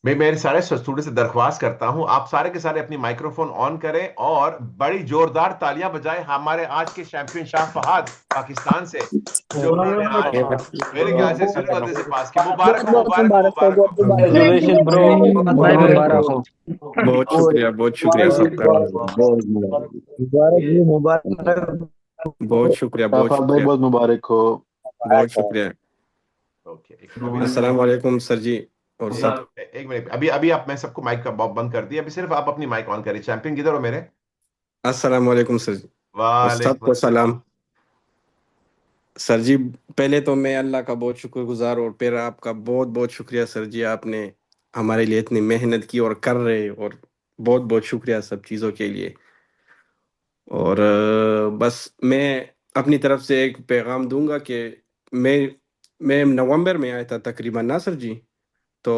मैं मेरे सारे स्टूडेंट से दरख्वास्त करता हूं, आप सारे के सारे अपनी माइक्रोफोन ऑन करें और बड़ी जोरदार तालियां बजाएं हमारे आज के चैंपियन शाह फहद पाकिस्तान से, जो उन्होंने आज मेरे ख्याल से सिर्फ पर्दे से पास की। मुबारक बहुत हो, बहुत मुबारक हो, मुबारक हो, मुबारक बहुत हो। मुबारक हो। Congratulation bro. भाई मुबारक मुबारक हो। हो। बहुत शुक्रिया सबका। बहुत मुबारक। मुबारक जी, मुबारक। बहुत शुक्रिया, बहुत आफाक भाई शुक्रिया, बहुत मुबारक हो। बहुत शुक्रिया। ओके, अभी अस्सलाम वालेकुम सर जी और सब। एक मिनट, अभी अभी आप, मैं सबको माइक का बंद कर दिया, अभी सिर्फ आप अपनी माइक ऑन करें। चैंपियन किधर हो मेरे? अस्सलाम वालेकुम सर जी और वालेकुम सबको अस्सलाम। सलाम। सर जी, पहले तो मैं अल्लाह का बहुत शुक्रगुजार और फिर आपका बहुत बहुत शुक्रिया सर जी, आपने हमारे लिए इतनी मेहनत की और कर रहे, और बहुत बहुत शुक्रिया सब चीज़ों के लिए। और बस मैं अपनी तरफ से एक पैगाम दूंगा कि मैं मैं नवंबर में आया था तकरीबन ना सर जी। तो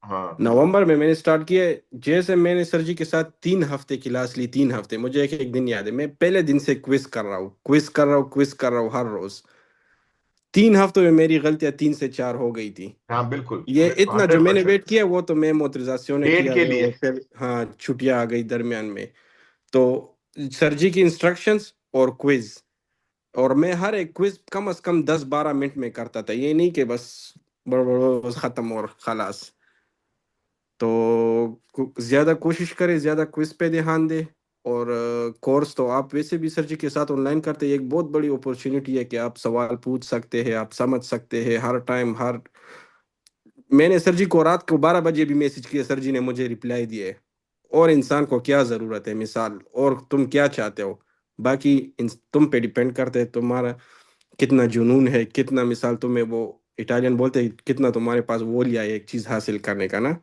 हाँ, नवंबर में मैंने स्टार्ट किया। जैसे मैंने सर जी के साथ 3 हफ्ते क्लास ली, 3 हफ्ते, मुझे एक एक दिन याद है, मैं पहले दिन से क्विज कर रहा हूँ, क्विज कर रहा हूँ, क्विज कर रहा हूँ हर रोज। 3 हफ्तों में मेरी गलतियां 3 से 4 हो गई थी। हाँ, बिल्कुल ये बिल्कुल, इतना जो मैंने 100%। वेट किया वो तो मैं मोतरजासियों ने डेट किया के है, लिए। और फिर हाँ छुट्टियां आ गई दरमियान में। तो सर जी की इंस्ट्रक्शंस और क्विज, और मैं हर एक क्विज कम से कम 10-12 मिनट में करता था, ये नहीं कि बस बस खत्म और खलास। तो ज्यादा कोशिश करें, ज्यादा क्विज पे ध्यान दें। और कोर्स तो आप वैसे भी सर जी के साथ ऑनलाइन करते हैं, एक बहुत बड़ी अपॉर्चुनिटी है कि आप सवाल पूछ सकते हैं, आप समझ सकते हैं हर टाइम हर। मैंने सर जी को रात को 12 बजे भी मैसेज किया, सर जी ने मुझे रिप्लाई दिए। और इंसान को क्या ज़रूरत है, मिसाल, और तुम क्या चाहते हो, बाकी तुम पे डिपेंड करते हैं, तुम्हारा कितना जुनून है, कितना मिसाल तुम्हें वो इटालियन बोलते हैं, कितना तुम्हारे पास वो लिया है एक चीज़ हासिल करने का ना।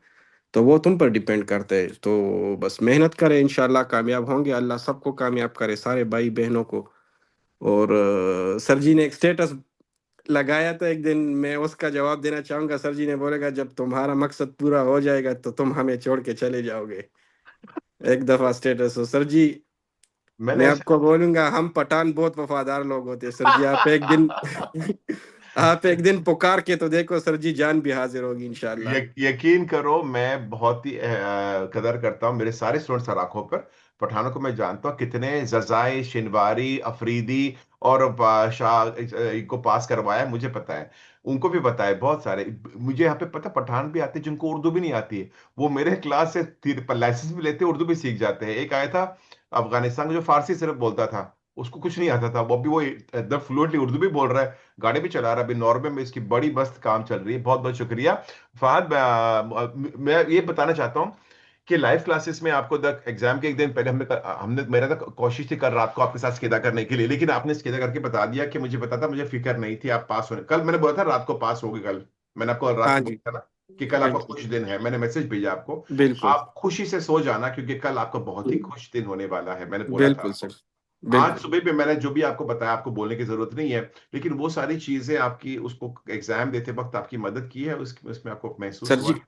तो वो तुम पर डिपेंड करते हैं। तो बस मेहनत करें, इंशाल्लाह कामयाब होंगे, अल्लाह सबको कामयाब करे, सारे भाई बहनों को। और सर जी ने एक स्टेटस लगाया था एक दिन, मैं उसका जवाब देना चाहूंगा। सर जी ने बोलेगा जब तुम्हारा मकसद पूरा हो जाएगा तो तुम हमें छोड़ के चले जाओगे। एक दफा स्टेटस हो सर जी, मैं मैंने आपको बोलूंगा हम पठान बहुत वफादार लोग होते हैं सर जी, आप एक दिन आप एक दिन पुकार के तो देखो सर जी, जान भी हाजिर होगी इंशाल्लाह। यकीन करो, मैं बहुत ही कदर करता हूँ मेरे सारे स्टूडेंट्स सराखों पर। पठानों को मैं जानता हूँ कितने जजाई, शिनवारी, अफरीदी और शाह को पास करवाया है, मुझे पता है। उनको भी पता है, बहुत सारे मुझे यहाँ पे पता पठान भी आते हैं जिनको उर्दू भी नहीं आती है। वो मेरे क्लास से लाइसेंस भी लेते हैं, उर्दू भी सीख जाते हैं। एक आया था अफगानिस्तान का, जो फारसी सिर्फ बोलता था, उसको कुछ नहीं आता था, वो भी वो एकदम फ्लुएंटली उर्दू भी बोल रहा है, गाड़ी भी चला रहा है। अभी नॉर्वे में इसकी बड़ी मस्त काम चल रही है। बहुत बहुत शुक्रिया फहद। मैं ये बताना चाहता हूँ कि लाइव क्लासेस में आपको द एग्जाम के एक दिन पहले हमने मेरा तो कोशिश थी कल रात को आपके साथ स्केदा करने के लिए, लेकिन आपने स्केदा करके बता दिया कि मुझे पता था, मुझे फिक्र नहीं थी आप पास होने। कल मैंने बोला था रात को पास होगे कल, मैंने आपको रात हाँ को जी, बोला था ना कि कल आपका बिल्कुल खुश दिन है, मैंने मैसेज भेजा आपको। बिल्कुल आप खुशी से सो जाना क्योंकि कल आपका बहुत ही खुश दिन होने वाला है, मैंने बोला था बिल्कुल आपको। सर, आज बिल्कुल। सुबह पे मैंने जो भी आपको बताया, आपको बोलने की जरूरत नहीं है, लेकिन वो सारी चीजें आपकी उसको एग्जाम देते वक्त आपकी मदद की है, उसमें आपको महसूस सर जी, हुआ।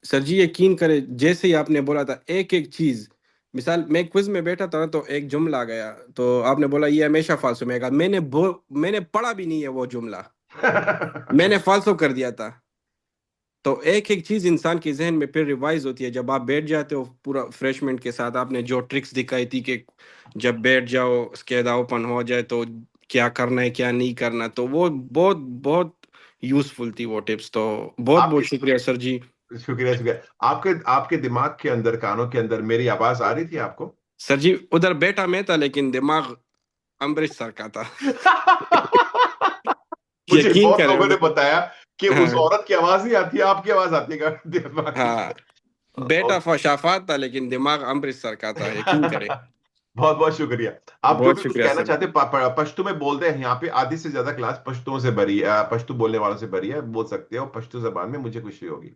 सर जी यकीन करें, जैसे ही आपने बोला था एक एक चीज, मिसाल मैं क्विज में बैठा था ना, तो एक जुमला आ गया, तो आपने बोला ये हमेशा फालसू में आएगा, मैंने पढ़ा भी नहीं है वो जुमला, मैंने फालसू कर दिया था। तो एक एक चीज इंसान के जहन में फिर रिवाइज होती है जब आप बैठ जाते हो पूरा फ्रेशमेंट के साथ। आपने जो ट्रिक्स दिखाई थी कि जब बैठ जाओ स्केदा ओपन हो जाए तो क्या करना है क्या नहीं करना, तो वो बहुत बहुत यूजफुल थी वो टिप्स। तो बहुत बहुत आपकी शुक्रिया सर जी। शुक्रिया, शुक्रिया। आपके आपके दिमाग के अंदर, कानों के अंदर मेरी आवाज आ रही थी आपको? सर जी उधर बैठा मैं था लेकिन दिमाग अम्बरीश सर का था। मुझे यकीन बहुत करें लोगों ने उधर। बताया कि उस हाँ औरत की आवाज नहीं आती है, आपकी आवाज आती है दिमाग की। हाँ, बेटा फशाफात था लेकिन दिमाग अम्बरीश सर का था, यकीन करें। बहुत बहुत शुक्रिया। आप जो बहुत भी कुछ शुक्रिया कहना सर। चाहते हैं, पश्तो में बोलते हैं, यहाँ पे आधी से ज्यादा क्लास पश्तों से भरी है, पश्तो बोलने वालों से भरी है, बोल सकते हो पश्तो जबान में, मुझे खुशी होगी।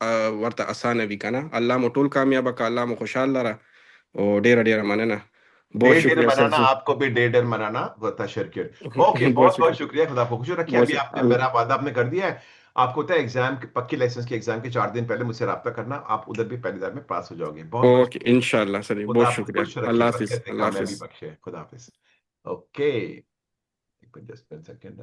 warta asane भी का ना अल्लाह मो टूल कामयाब का अल्लाह मो खुशहाल lara और डेरा डेरा माने ना बहुत डे डेर शुक्रिया सर मनाना, जी। आपको भी डे डेर मनाना बता शिरकत। ओके, बहुत बहुत बहुत शुक्रिया। शुक्रिया, खुदा आपको खुश रखिए। बहुत अभी आपने शुक्रिया। मेरा वादा आपने कर दिया है। आपको होता है एग्जाम पक्की लाइसेंस के एग्जाम के 4 दिन पहले मुझसे रब्ता करना, आप उधर भी पहली बार में पास हो जाओगे। बहुत बहुत ओके शुक्रिया। इंशाल्लाह सर जी, खुदा बहुत आपको शुक्रिया। खुश रखे, अल्लाह हाफिज, बरकत दे, अल्लाह कामयाबी हाफिज। बख्शे। खुदा हाफिज। ओके, एक मिनट, जस्ट 1 सेकेंड।